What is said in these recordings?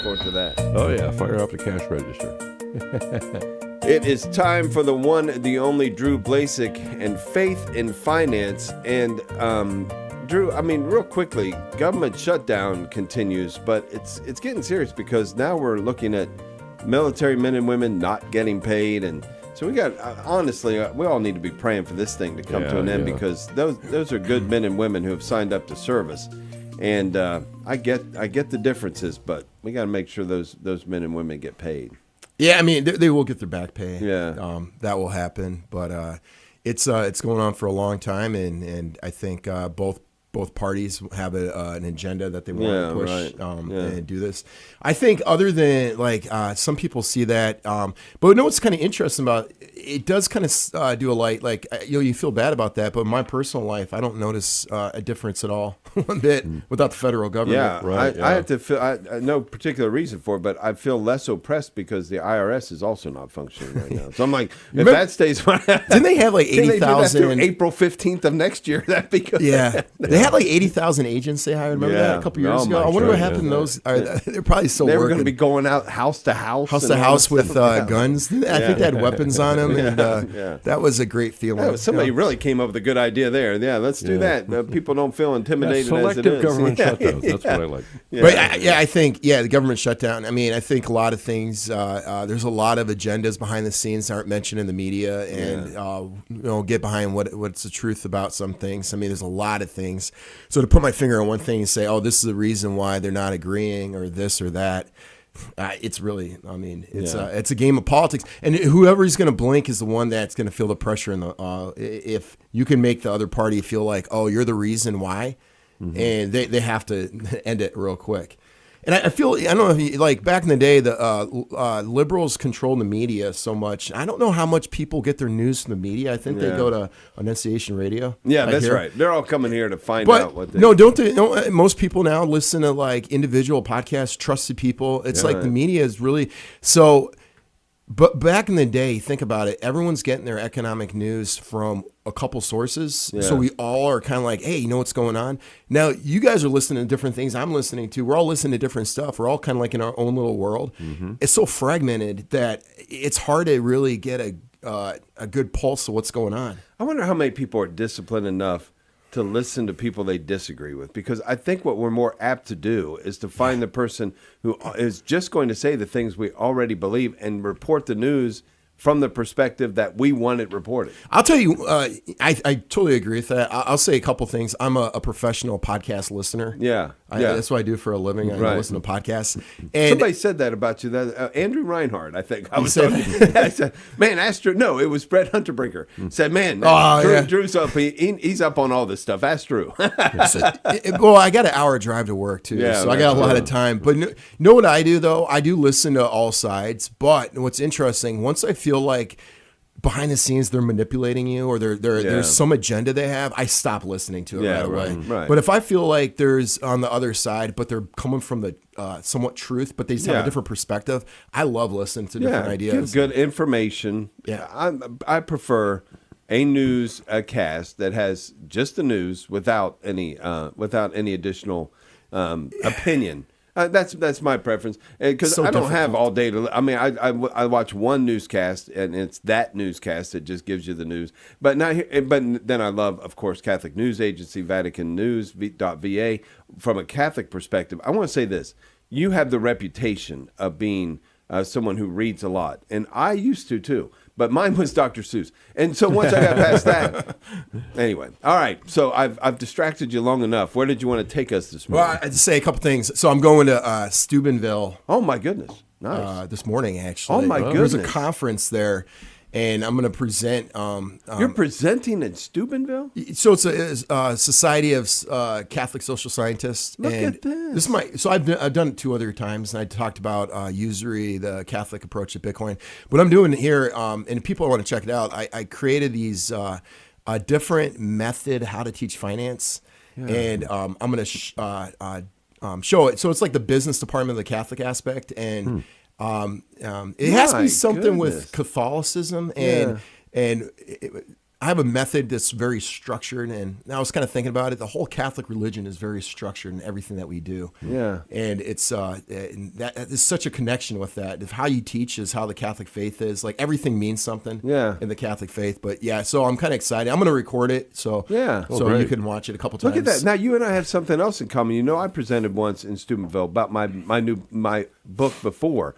forward to that. Oh, yeah. Fire up the cash register. It is time for the one, the only Drew Blazsik and Faith in Finance. And Drew, I mean, real quickly, government shutdown continues, but it's getting serious because now we're looking at military men and women not getting paid. And so we got, honestly, we all need to be praying for this thing to come to an end because those are good men and women who have signed up to service. And I get the differences, but we got to make sure those men and women get paid. Yeah, I mean, they will get their back pay. Yeah. That will happen. But it's going on for a long time, and I think both parties have an agenda that they want to push and do this. I think other than, like, some people see that. But you know what's kind of interesting about it does kind of do a light, like, you feel bad about that. But in my personal life, I don't notice a difference at all one bit without the federal government. Yeah, right. I have to feel, no particular reason for it, but I feel less oppressed because the IRS is also not functioning right now. So I'm like, if that stays, didn't they have like 80,000 April 15th of next year? That'd be good. Yeah, they had like 80,000 agents. I remember that a couple years ago. I wonder what happened to those. They're probably still They working. were going to be going out house to house with guns. I think they had weapons on them, and that was a great feeling. Yeah, somebody really came up with a good idea there. Yeah, let's do that. People don't feel intimidated as it is. Selective government shutdowns. That's what I like. But I think the government shutdown. I mean, I think a lot of things. There's a lot of agendas behind the scenes that aren't mentioned in the media, and get behind what's the truth about some things. I mean, there's a lot of things. So to put my finger on one thing and say, oh, this is the reason why they're not agreeing, or this or that. It's really, I mean, it's a game of politics, and whoever's going to blink is the one that's going to feel the pressure. If you can make the other party feel like, oh, you're the reason why, and they have to end it real quick. And I feel, I don't know if you, like back in the day, the liberals controlled the media so much. I don't know how much people get their news from the media. I think they go to Annunciation radio. Yeah, that's right. They're all coming here to find out what they... No, don't most people now listen to like individual podcasts, trusted people. It's like the media is really... So, but back in the day, think about it. Everyone's getting their economic news from a couple sources. Yeah. So we all are kind of like, hey, you know what's going on? Now, you guys are listening to different things I'm listening to. We're all listening to different stuff. We're all kind of like in our own little world. It's so fragmented that it's hard to really get a good pulse of what's going on. I wonder how many people are disciplined enough to listen to people they disagree with, because I think what we're more apt to do is to find the person who is just going to say the things we already believe and report the news from the perspective that we want it reported. I'll tell you, I totally agree with that. I'll say a couple things. I'm a professional podcast listener. That's what I do for a living. I listen to podcasts. And somebody said that about you. That Andrew Reinhardt, I think. I said, man, ask Drew. No, it was Brett Hunterbrinker. Said, man, Drew's up. He's up on all this stuff. Ask Drew. Well, I got an hour drive to work too, so I got a lot of time. But know what I do though? I do listen to all sides. But what's interesting, once I feel like behind the scenes they're manipulating you, or there's some agenda they have, I stop listening to it right away. Right. But if I feel like there's on the other side, but they're coming from the somewhat truth, but they just have a different perspective, I love listening to different ideas. Give good information. I prefer a news cast that has just the news without any additional opinion. That's my preference, because I don't have all day to. I mean, I watch one newscast, and it's that newscast that just gives you the news. But then I love, of course, Catholic News Agency, Vatican News .va. From a Catholic perspective, I want to say this: you have the reputation of being someone who reads a lot, and I used to too. But mine was Dr. Seuss. And so once I got past that, anyway. All right. So I've distracted you long enough. Where did you want to take us this morning? Well, I'd say a couple things. So I'm going to Steubenville. Oh, my goodness. Nice. This morning, actually. Oh, my goodness. There's a conference there, and I'm going to present. You're presenting in Steubenville? So it's a Society of Catholic Social Scientists. Look at this. So I've done it 2 other times, and I talked about usury, the Catholic approach to Bitcoin. What I'm doing here, and if people want to check it out, I created these a different method how to teach finance, and I'm going to show it. So it's like the business department of the Catholic aspect, and it has to be something with Catholicism, and I have a method that's very structured, and I was kind of thinking about it. The whole Catholic religion is very structured in everything that we do. Yeah. And it's and that there's such a connection with that. If how you teach is how the Catholic faith is, like everything means something in the Catholic faith. But yeah, so I'm kind of excited. I'm going to record it, so you can watch it a couple times. Look at that. Now you and I have something else in common. You know, I presented once in Steubenville about my book before.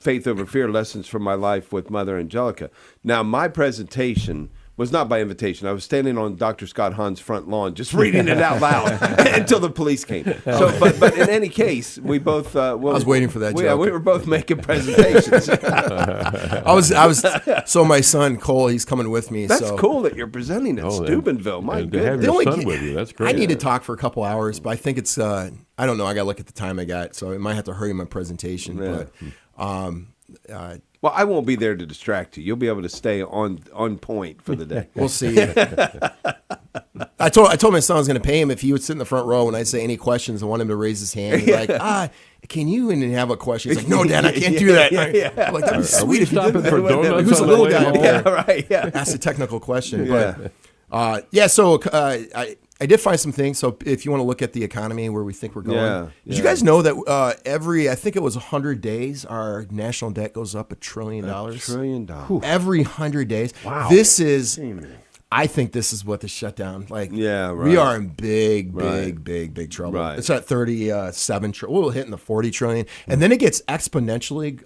Faith Over Fear, Lessons from My Life with Mother Angelica. Now, my presentation was not by invitation. I was standing on Dr. Scott Hahn's front lawn just reading it out loud until the police came. So, but in any case, we both... I was waiting for that joke. Yeah, we were both making presentations. So my son, Cole, he's coming with me. That's cool that you're presenting at Steubenville. My and goodness. to have your son with you, that's great. I need to talk for a couple hours, but I think it's... I don't know. I got to look at the time I got, so I might have to hurry my presentation. Yeah. But well, I won't be there to distract you. You'll be able to stay on point for the day. we'll see. I told my son I was going to pay him if he would sit in the front row when I say any questions. I want him to raise his hand. He's like, can you and have a question? He's like, no, Dad, I can't do that. I'm like, that'd be sweet if you did that. For donuts Who's a on little the way guy? home? Yeah, right. Yeah. Ask a technical question. Yeah. But so I did find some things. So if you want to look at the economy, where we think we're going, did you guys know that I think it was 100 days, our national debt goes up $1 trillion? $1 trillion. Every 100 days. Wow. This is... I think this is what the shutdown, we are in big trouble. Right. It's at 37 trillion. We'll hit in the 40 trillion. And then it gets exponentially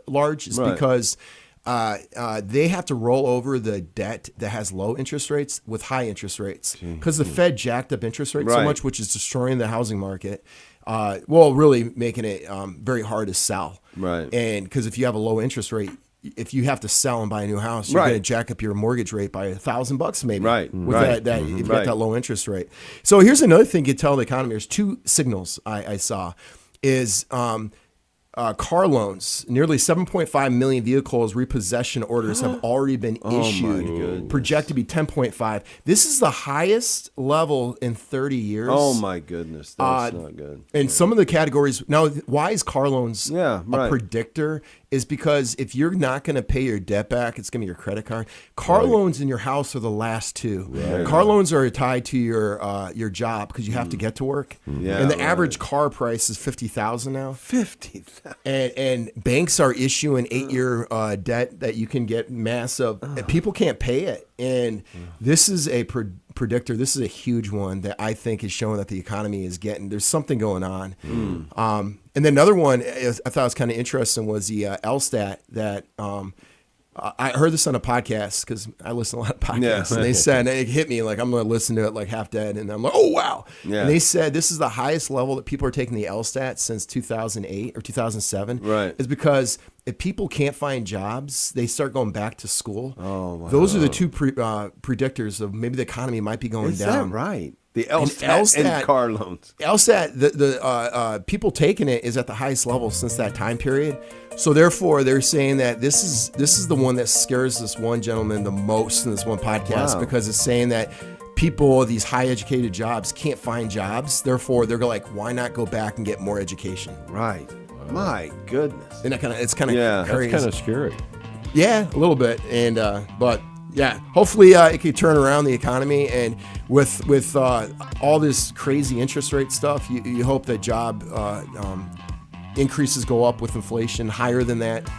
large because they have to roll over the debt that has low interest rates with high interest rates because the Fed jacked up interest rates so much, which is destroying the housing market. Really making it very hard to sell. Right. And because if you have a low interest rate, if you have to sell and buy a new house, you're going to jack up your mortgage rate by $1,000 maybe. Right. With that if you got that low interest rate. So here's another thing you tell the economy. There's two signals I saw is car loans. Nearly 7.5 million vehicles repossession orders have already been issued. Projected to be 10.5. This is the highest level in 30 years. Oh my goodness, that's not good. And some of the categories now, why is car loans a right. predictor? Is because if you're not going to pay your debt back, it's going to be your credit card. Car loans in your house are the last two. Right. Car loans are tied to your job because you have to get to work. Yeah, and the average car price is $50,000 now. $50,000. And banks are issuing 8-year debt that you can get massive. And people can't pay it. And this is a predictor. This is a huge one that I think is showing that the economy is there's something going on. And then another one I thought was kind of interesting was the LSTAT that I heard this on a podcast because I listen to a lot of podcasts, and they said, it hit me like I'm going to listen to it like half dead, and I'm like, oh, wow. Yeah. And they said this is the highest level that people are taking the LSTAT since 2008 or 2007. Right. Is because if people can't find jobs, they start going back to school. Oh, wow. Those are the two predictors of maybe the economy might be going down. Is that right? The LSTAT and car loans. LSTAT, the people taking it is at the highest level since that time period. So therefore, they're saying that this is the one that scares this one gentleman the most in this one podcast because it's saying that people, these high educated jobs, can't find jobs. Therefore, they're like, why not go back and get more education? Right. My goodness. And it's kind of crazy. That's kind of scary. Yeah, a little bit. And but. Yeah, hopefully it could turn around the economy, and with all this crazy interest rate stuff, you hope that job increases go up with inflation higher than that.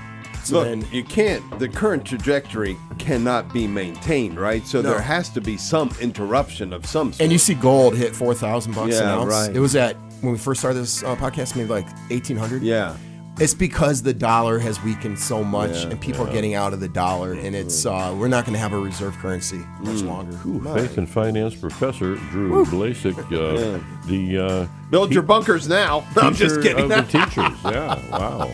So Look, you can't. The current trajectory cannot be maintained, right? So there has to be some interruption of some sort. And you see gold hit $4,000 an ounce. Right. It was at when we first started this podcast, maybe like 1,800. Yeah. It's because the dollar has weakened so much, and people are getting out of the dollar, and it's we're not going to have a reserve currency much longer. Faith and finance professor Drew Blazsik, the build your bunkers now. I'm just kidding. Of the teachers, yeah, wow.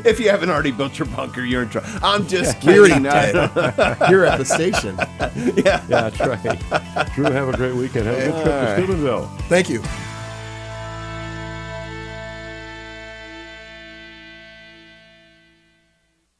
If you haven't already built your bunker, you're in trouble. I'm just Here kidding. Here at the station. Yeah, that's right. Drew, have a great weekend. Have a good trip to Steubenville. Thank you.